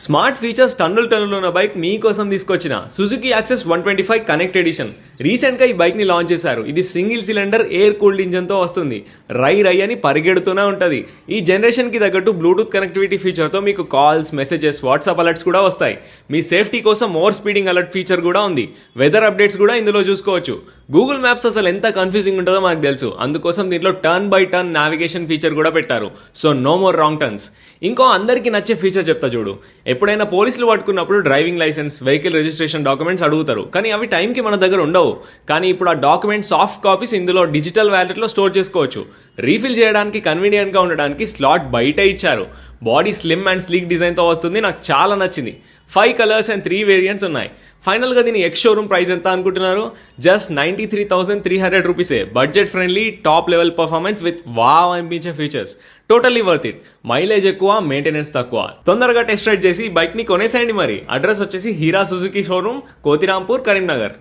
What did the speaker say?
Smart features టన్నులు ఉన్న bike మీకోసం తీసుకొచ్చిన Suzuki access 125 connect edition. Recent గా ఈ బైక్ ని లాంచ్ చేశారు. ఇది single cylinder air cooled engine తో వస్తుంది. రై రై అని పరిగెడుతూనే ఉంటది. ఈ జనరేషన్ కి తగ్గట్టు బ్లూటూత్ కనెక్టివిటీ ఫీచర్ తో మీకు కాల్స్, మెసేజెస్, వాట్సాప్ అలర్ట్స్ కూడా వస్తాయి. మీ సేఫ్టీ కోసం మోర్ స్పీడింగ్ అలర్ట్ ఫీచర్ కూడా ఉంది. వెదర్ అప్డేట్స్ కూడా ఇందులో చూసుకోవచ్చు. గూగుల్ మ్యాప్స్ అసలు ఎంత కన్ఫ్యూజింగ్ ఉంటుందో మనకు తెలుసు. అందుకోసం దీంట్లో turn by turn navigation feature కూడా పెట్టారు. So no more wrong turns. ఇంకో అందరికీ నచ్చే ఫీచర్ చెప్తా చూడు. ఎప్పుడైనా పోలీసులు పట్టుకున్నప్పుడు driving licence, vehicle registration documents అడుగుతారు, కానీ అవి టైంకి మన దగ్గర ఉండవు. కానీ ఇప్పుడు ఆ డాక్యుమెంట్ సాఫ్ట్ కాపీస్ ఇందులో డిజిటల్ వ్యాలెట్లో స్టోర్ చేసుకోవచ్చు. రీఫిల్ చేయడానికి కన్వీనియంట్ గా ఉండడానికి స్లాట్ బయట ఇచ్చారు. Body slim and sleek design తో వస్తుంది. నాకు చాలా నచ్చింది. 5 కలర్స్ అండ్ 3 వేరియంట్స్ ఉన్నాయి. ఫైనల్ గా దీని ఎక్స్ షోరూమ్ ప్రైస్ ఎంత అనుకుంటున్నారు? జస్ట్ 93,300 రూపీసే. Budget friendly, top level performance with wow అనిపించే features. Totally worth it. Mileage ఎక్కువ, మెయింటెనెన్స్ తక్కువ. తొందరగా టెస్ట్ రైడ్ చేసి బైక్ ని కొనేసేయండి. మరి అడ్రస్ వచ్చేసి హీరా సుజుకి షోరూమ్, కోతిరాంపూర్, కరీంనగర్.